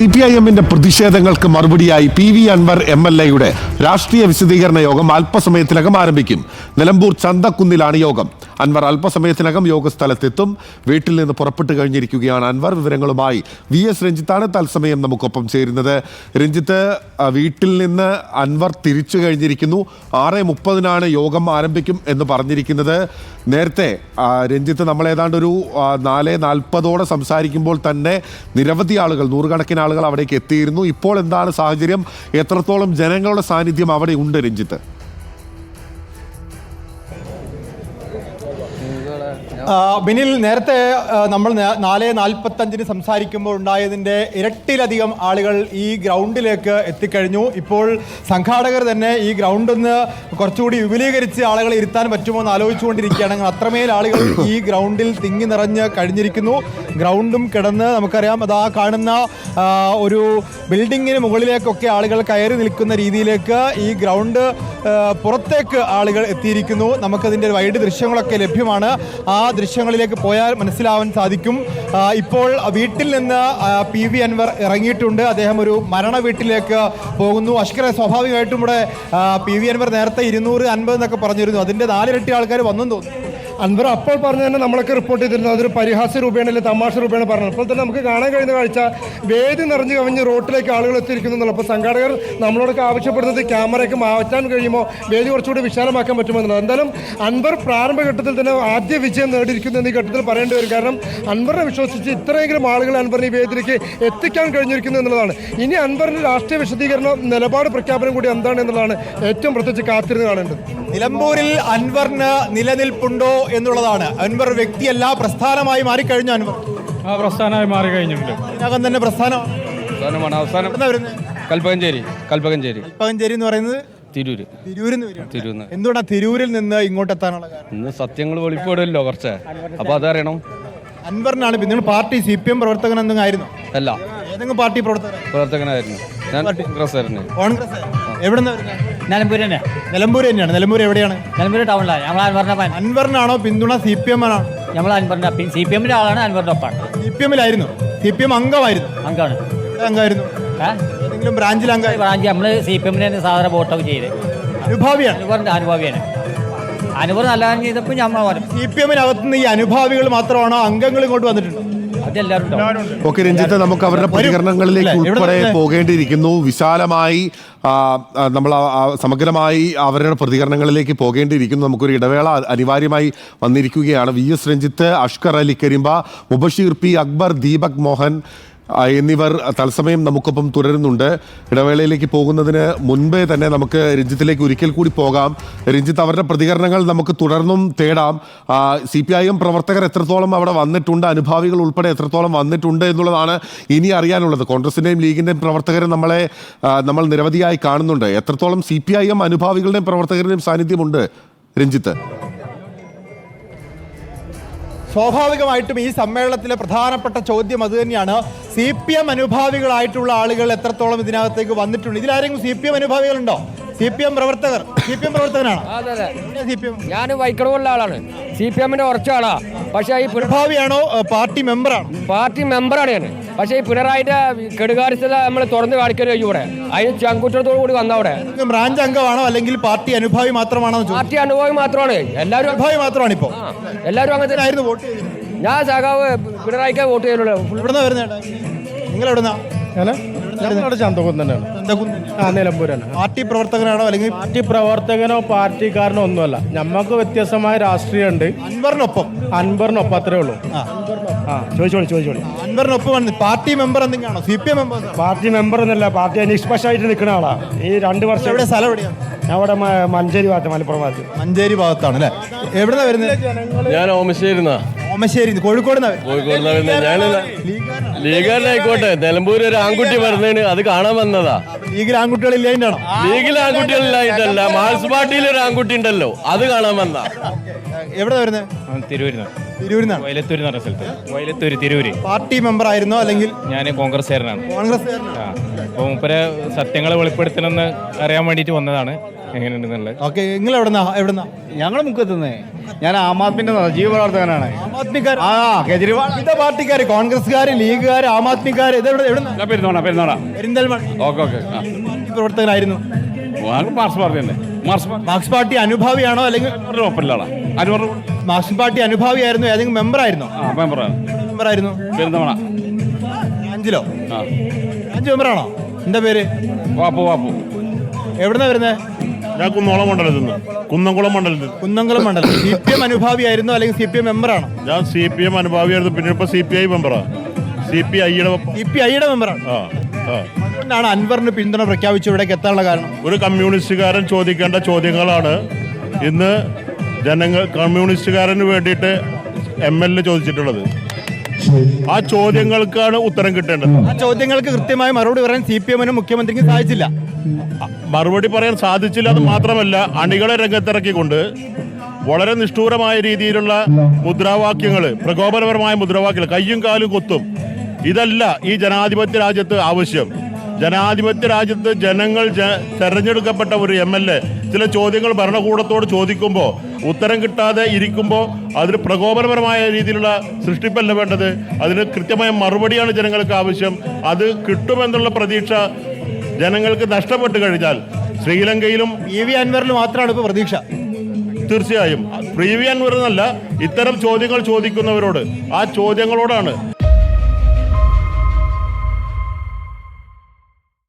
CPIM-ന്റെ പ്രതിഷേധങ്ങൾക്ക് മറുപടിയായി PV അൻവർ MLA-യുടെ രാഷ്ട്രീയ വിശദീകരണ യോഗം അല്പസമയത്തിനകം ആരംഭിക്കും. നിലമ്പൂർ ചന്തക്കുന്നിലാണ് യോഗം. അൻവർ അല്പസമയത്തിനകം യോഗസ്ഥലത്തെത്തും. വീട്ടിൽ നിന്ന് പുറപ്പെട്ടു കഴിഞ്ഞിരിക്കുകയാണ് അൻവർ. വിവരങ്ങളുമായി VS രഞ്ജിത്താണ് തത്സമയം നമുക്കൊപ്പം ചേരുന്നത്. രഞ്ജിത്ത്, വീട്ടിൽ നിന്ന് അൻവർ തിരിച്ചു കഴിഞ്ഞിരിക്കുന്നു. 6:30 യോഗം ആരംഭിക്കും എന്ന് പറഞ്ഞിരിക്കുന്നത്. നേരത്തെ രഞ്ജിത്ത്, നമ്മൾ ഏതാണ്ട് ഒരു 4:40 സംസാരിക്കുമ്പോൾ തന്നെ നിരവധി ആളുകൾ, നൂറുകണക്കിന് ആളുകൾ അവിടേക്ക് എത്തിയിരുന്നു. ഇപ്പോൾ എന്താണ് സാഹചര്യം? എത്രത്തോളം ജനങ്ങളുടെ സാന്നിധ്യം അവിടെ ഉണ്ട് രഞ്ജിത്ത്? ബിനിൽ, നേരത്തെ നമ്മൾ 4:45 സംസാരിക്കുമ്പോൾ ഉണ്ടായതിൻ്റെ ഇരട്ടിയിലധികം ആളുകൾ ഈ ഗ്രൗണ്ടിലേക്ക് എത്തിക്കഴിഞ്ഞു. ഇപ്പോൾ സംഘാടകർ തന്നെ ഈ ഗ്രൗണ്ടിൽ നിന്ന് കുറച്ചുകൂടി വിപുലീകരിച്ച് ആളുകളെ ഇരുത്താൻ പറ്റുമോ എന്ന് ആലോചിച്ചുകൊണ്ടിരിക്കുകയാണ്. അത്രമേൽ ആളുകൾ ഈ ഗ്രൗണ്ടിൽ തിങ്ങി നിറഞ്ഞ് കഴിഞ്ഞിരിക്കുന്നു. ഗ്രൗണ്ടും കിടന്ന് നമുക്കറിയാം, അതാ കാണുന്ന ഒരു ബിൽഡിങ്ങിന് മുകളിലേക്കൊക്കെ ആളുകൾ കയറി നിൽക്കുന്ന രീതിയിലേക്ക് ഈ ഗ്രൗണ്ട് പുറത്തേക്ക് ആളുകൾ എത്തിയിരിക്കുന്നു. നമുക്കതിൻ്റെ വൈഡ് ദൃശ്യങ്ങളൊക്കെ ലഭ്യമാണ്. ആ ദൃശ്യങ്ങളിലേക്ക് പോയാൽ മനസ്സിലാവാൻ സാധിക്കും. ഇപ്പോൾ വീട്ടിൽ നിന്ന് PV അൻവർ ഇറങ്ങിയിട്ടുണ്ട്. അദ്ദേഹം ഒരു മരണ വീട്ടിലേക്ക് പോകുന്നു. അഷ്കറെ, സ്വാഭാവികമായിട്ടും ഇവിടെ PV അൻവർ നേരത്തെ 250 എന്നൊക്കെ പറഞ്ഞിരുന്നു. അതിൻ്റെ 4 ഇരട്ടി ആൾക്കാർ വന്നെന്ന് തോന്നുന്നു. അൻവർ അപ്പോൾ പറഞ്ഞു തന്നെ നമ്മളൊക്കെ റിപ്പോർട്ട് ചെയ്തിരുന്നു. അതൊരു പരിഹാസ രൂപേണ അല്ലെങ്കിൽ തമാശ രൂപേണ പറഞ്ഞു. അപ്പോൾ തന്നെ നമുക്ക് കാണാൻ കഴിയുന്ന കാഴ്ച വേദി നിറഞ്ഞു കവിഞ്ഞ് റോട്ടിലേക്ക് ആളുകൾ എത്തിയിരിക്കുന്നു എന്നുള്ളത്. അപ്പോൾ സംഘാടകർ നമ്മളോടൊക്കെ ആവശ്യപ്പെടുന്നത് ക്യാമറയൊക്കെ മാറ്റാൻ കഴിയുമോ, വേദി കുറച്ചുകൂടി വിശാലമാക്കാൻ പറ്റുമോ എന്നുള്ളത്. എന്തായാലും അൻവർ പ്രാരംഭഘട്ടത്തിൽ തന്നെ ആദ്യ വിജയം നേടിയിരിക്കുന്നു എന്നീ ഘട്ടത്തിൽ പറയേണ്ടി വരും. കാരണം അൻവറിനെ വിശ്വസിച്ച് ഇത്രയെങ്കിലും ആളുകൾ അൻവറിനെ ഈ വേദിയിലേക്ക് എത്തിക്കാൻ കഴിഞ്ഞിരിക്കുന്നു എന്നുള്ളതാണ്. ഇനി അൻവറിൻ്റെ രാഷ്ട്രീയ വിശദീകരണം, നിലപാട് പ്രഖ്യാപനം കൂടി എന്താണ് എന്നുള്ളതാണ് ഏറ്റവും പ്രത്യേകിച്ച് കാത്തിരുന്ന് കാണേണ്ടത്. നിലമ്പൂരിൽ അൻവറിന് നിലനിൽപ്പുണ്ടോ എന്നുള്ളതാണ്. അൻവർ വ്യക്തിയല്ല, പ്രസ്ഥാനമായി മാറിക്കഴിഞ്ഞു. അൻവർ പ്രസ്ഥാനമായി മാറിക്കഴിഞ്ഞിട്ടുണ്ട്. ഇതിനകം തന്നെ പ്രസ്ഥാനമാണ്. അവസാനം കൽപ്പകഞ്ചേരി എന്ന് പറയുന്നത് തിരൂരിൽ എന്തുകൊണ്ടാണ് തിരൂരിൽ നിന്ന് ഇങ്ങോട്ട് എത്താനുള്ള കാരണം? ഇന്ന് സത്യങ്ങൾ വെളിപ്പെടുമല്ലോ കുറച്ച്, അപ്പൊ അതറിയണം. അൻവറിനാണ്. നിങ്ങൾ പാർട്ടി CPM പ്രവർത്തകൻ എന്തെങ്കിലും ആയിരുന്നു? അല്ല, ഏതെങ്കിലും പാർട്ടി പ്രവർത്തകനായിരുന്നു ഞാൻ. കോൺഗ്രസ്. എവിടെ നിന്ന് വരുന്നത്? നിലമ്പൂർ തന്നെ. നിലമ്പൂർ തന്നെയാണ്. നിലമ്പൂർ എവിടെയാണ്? നിലമ്പൂർ ടൗണിലാണ്. നമ്മൾ അൻവറിന്റെ അൻവറിനാണോ പിന്തുണ CPM ആണോ? നമ്മൾ അൻവറിന്റെ CPM-ന്റെ ആളാണ്. അൻവറിന്റെ ഒപ്പാണ്. CPM-ലായിരുന്നു. CPM അംഗമായിരുന്നു. അംഗമാണ്. അംഗമായിരുന്നു. ഏതെങ്കിലും ബ്രാഞ്ചിൽ അംഗം? ബ്രാഞ്ച് നമ്മൾ CPM-ന് സാധാരണ വോട്ടൊക്കെ ചെയ്ത് അനുഭാവിയാണ്. അനുഭവന്റെ അനുഭാവിയാണ്. അനുഭവം നല്ല ചെയ്തപ്പോൾ നമ്മൾ പറയും CPM-നകത്തുനിന്ന് ഈ അനുഭാവികൾ മാത്രമാണോ, അംഗങ്ങൾ ഇങ്ങോട്ട് വന്നിട്ടുണ്ട്? അതെല്ലാവരും. ഓക്കെ രഞ്ജിത്ത്, നമുക്ക് അവരുടെ പ്രതികരണങ്ങളിലേക്ക് ഉൾപ്പെടെ പോകേണ്ടിയിരിക്കുന്നു. വിശാലമായി നമ്മൾ സമഗ്രമായി അവരുടെ പ്രതികരണങ്ങളിലേക്ക് പോകേണ്ടിയിരിക്കുന്നു. നമുക്കൊരു ഇടവേള അനിവാര്യമായി വന്നിരിക്കുകയാണ്. VS രഞ്ജിത്ത്, അഷ്കർ അലി കരിമ്പ, മുബഷീർ P അക്ബർ, ദീപക് മോഹൻ എന്നിവർ തത്സമയം നമുക്കൊപ്പം തുടരുന്നുണ്ട്. ഇടവേളയിലേക്ക് പോകുന്നതിന് മുൻപേ തന്നെ നമുക്ക് രഞ്ജിത്തിലേക്ക് ഒരിക്കൽ കൂടി പോകാം. രഞ്ജിത്ത്, അവരുടെ പ്രതികരണങ്ങൾ നമുക്ക് തുടർന്നും തേടാം. CPIM പ്രവർത്തകർ എത്രത്തോളം അവിടെ വന്നിട്ടുണ്ട്, അനുഭാവികൾ ഉൾപ്പെടെ എത്രത്തോളം വന്നിട്ടുണ്ട് എന്നുള്ളതാണ് ഇനി അറിയാനുള്ളത്. കോൺഗ്രസിൻ്റെയും ലീഗിൻ്റെയും പ്രവർത്തകരെ നമ്മൾ നിരവധിയായി കാണുന്നുണ്ട്. എത്രത്തോളം CPIM അനുഭാവികളുടെയും പ്രവർത്തകരുടെയും സാന്നിധ്യമുണ്ട് രഞ്ജിത്ത്? സ്വാഭാവികമായിട്ടും ഈ സമ്മേളനത്തിലെ പ്രധാനപ്പെട്ട ചോദ്യം അത് തന്നെയാണ്. CPM അനുഭാവികളായിട്ടുള്ള ആളുകൾ എത്രത്തോളം ഇതിനകത്തേക്ക് വന്നിട്ടുണ്ട്? ഇതിലാരെങ്കിലും CPM അനുഭാവികളുണ്ടോ? CPM പ്രവർത്തകനാണ്. ഞാൻ വൈക്കടവുള്ള ആളാണ്. CPM-ന്റെ ഉറച്ച ആളാ. പക്ഷേ ഈ അനുഭാവിയാണോ പാർട്ടി മെമ്പറാണ്? പാർട്ടി മെമ്പറാണ് ഞാൻ. പക്ഷേ ഈ പിണറായിന്റെ കെടുകാര്യസ്ഥത നമ്മൾ തുറന്ന് കാണിക്കരുത്. ഇവിടെ അതിന് ചങ്കുറ്റത്തോടു കൂടി വന്ന അവിടെ ബ്രാഞ്ച് അംഗമാണോ അല്ലെങ്കിൽ പാർട്ടി അനുഭാവി മാത്രമാണോ? പാർട്ടി അനുഭാവി മാത്രമാണ്. എല്ലാവരും അനുഭാവി മാത്രമാണ്. ഇപ്പോൾ എല്ലാവരും അങ്ങനെ തന്നെ ആയിരുന്നു വോട്ട് ചെയ്തത്. ഞാൻ സഖാവ് പിണറായിക്കാ വോട്ട് ചെയ്യുള്ളൂ. ഇവിടുന്ന് വരുന്നേട്ടാ, നിങ്ങൾ എവിടുന്നാ? നിലമ്പൂരാണ്. പാർട്ടി പ്രവർത്തകനാണോ അല്ലെങ്കിൽ പാർട്ടി പ്രവർത്തകനോ പാർട്ടിക്കാരനോ ഒന്നുമല്ല. നമുക്ക് വ്യത്യസ്തമായ രാഷ്ട്രീയമുണ്ട്. അൻവറിനൊപ്പം അത്രേ ഉള്ളൂ. ചോദിച്ചോളി. അൻവറിനൊപ്പം പാർട്ടി മെമ്പർ എന്തെങ്കിലാണോ? CPM member? പാർട്ടി മെമ്പർ എന്നല്ല, പാർട്ടി നിഷ്പക്ഷമായിട്ട് നിൽക്കുന്ന ആളാണ്. ഈ 2 വർഷം. എവിടെ സ്ഥലം? എവിടെയാണ്? ഞാൻ അവിടെ മഞ്ചേരി ഭാഗത്ത്, മലപ്പുറം ഭാഗത്ത്. മഞ്ചേരി ഭാഗത്താണ് അല്ലേ? എവിടുന്നാ വരുന്നത്? ഞാൻ ഓമശ്ശേരി, കോഴിക്കോട്. ലീഗാരനായിക്കോട്ടെ, നിലമ്പൂർ ഒരു ആൺകുട്ടി പറഞ്ഞതിന് അത് കാണാൻ വന്നതാ. ലീഗിൽ ആൺകുട്ടികളില്ലായിട്ടാണോ? ലീഗിൽ ആൺകുട്ടികളിലായിട്ടല്ല, മാർക്സ് പാർട്ടിയിൽ ഒരു ആൺകുട്ടി ഉണ്ടല്ലോ, അത് കാണാൻ വന്ന. എവിടെ വരുന്നത്? തിരൂരിൽ നിന്നാണ്. വയലത്തൂര് എന്ന് പറഞ്ഞ സ്ഥലത്ത്. വയലത്തൂര്, തിരൂര്. പാർട്ടി മെമ്പർ ആയിരുന്നോ അല്ലെങ്കിൽ ഞാൻ കോൺഗ്രസ്സുകാരനാണ്. കോൺഗ്രസ്? അപ്പോൾ മൂപ്പരെ സത്യങ്ങൾ വെളിപ്പെടുത്തണമെന്ന് അറിയാൻ വേണ്ടിയിട്ട് വന്നതാണ് എങ്ങനെയുണ്ടെന്നുള്ളത്. ഓക്കെ, നിങ്ങൾ എവിടുന്നാ? ഞങ്ങൾ മുക്കത്തുനിന്ന്. ഞാൻ ആം ആദ്മിന്റെ ജീവപ്രവർത്തകനാണ്. ആം ആദ്മിക്കാർ? കേജ്രിവാൾ. വിവിധ പാർട്ടിക്കാർ, കോൺഗ്രസ്സുകാർ, ലീഗുകാർ, ആം ആദ്മിക്കാർ, എവിടുന്ന? പെരിന്തൽമണ്ണ. പ്രവർത്തകനായിരുന്നു. മാർക്സ് പാർട്ടി അനുഭാവിയാണോ അല്ലെങ്കിൽ മാർക്സ് പാർട്ടി അനുഭാവിയായിരുന്നു? ഏതെങ്കിലും മെമ്പർ ആയിരുന്നോ? മെമ്പറായിരുന്നു. ബ്രാഞ്ചിലോ? ബ്രാഞ്ച് മെമ്പറാണോ? എന്താ പേര്? എവിടുന്നാ വരുന്നത്? ഞാൻ കുന്നംകുളം മണ്ഡലത്തിൽ. കുന്നംകുളം മണ്ഡലം. CPM അനുഭാവിയായിരുന്നു അല്ലെങ്കിൽ CPM മെമ്പറാണോ? ഞാൻ CPM അനുഭാവിയായിരുന്നു, പിന്നെ ഇപ്പൊ CPI മെമ്പറാണ്. CPIയുടെ മെമ്പറാണ്. അതുകൊണ്ടാണ് അൻവറിന് പിന്തുണ പ്രഖ്യാപിച്ചു ഇവിടേക്ക് എത്താനുള്ള കാരണം. ഒരു കമ്മ്യൂണിസ്റ്റുകാരൻ ചോദിക്കേണ്ട ചോദ്യങ്ങളാണ് ഇന്ന് കമ്മ്യൂണിസ്റ്റുകാരന് വേണ്ടിയിട്ട് MLA ചോദിച്ചിട്ടുള്ളത്. ആ ചോദ്യങ്ങൾക്കാണ് ഉത്തരം കിട്ടേണ്ടത്. ആ ചോദ്യങ്ങൾക്ക് കൃത്യമായി മറുപടി പറയാൻ CPMനും മുഖ്യമന്ത്രിക്കും സാധിച്ചില്ല. മറുപടി പറയാൻ സാധിച്ചില്ല. അത് മാത്രമല്ല, അണികളെ രംഗത്തിറക്കിക്കൊണ്ട് വളരെ നിഷ്ഠൂരമായ രീതിയിലുള്ള മുദ്രാവാക്യങ്ങൾ, പ്രകോപനപരമായ മുദ്രാവാക്യങ്ങൾ, കയ്യും കാലും കൊത്തും. ഇതല്ല ഈ ജനാധിപത്യ രാജ്യത്ത് ആവശ്യം. ജനാധിപത്യ രാജ്യത്ത് ജനങ്ങൾ തെരഞ്ഞെടുക്കപ്പെട്ട ഒരു MLA ചില ചോദ്യങ്ങൾ ഭരണകൂടത്തോട് ചോദിക്കുമ്പോൾ ഉത്തരം കിട്ടാതെ ഇരിക്കുമ്പോൾ അതിന് പ്രകോപനപരമായ രീതിയിലുള്ള സൃഷ്ടിപ്പല്ല വേണ്ടത്. അതിന് കൃത്യമായ മറുപടിയാണ് ജനങ്ങൾക്ക് ആവശ്യം. അത് കിട്ടുമെന്നുള്ള പ്രതീക്ഷ ജനങ്ങൾക്ക് നഷ്ടപ്പെട്ടു കഴിഞ്ഞാൽ ശ്രീലങ്കയിലും PV അൻവറിൽ മാത്രമാണ് ഇപ്പോൾ പ്രതീക്ഷ. തീർച്ചയായും PV അൻവർ എന്നല്ല, ഇത്തരം ചോദ്യങ്ങൾ ചോദിക്കുന്നവരോട്, ആ ചോദ്യങ്ങളോടാണ്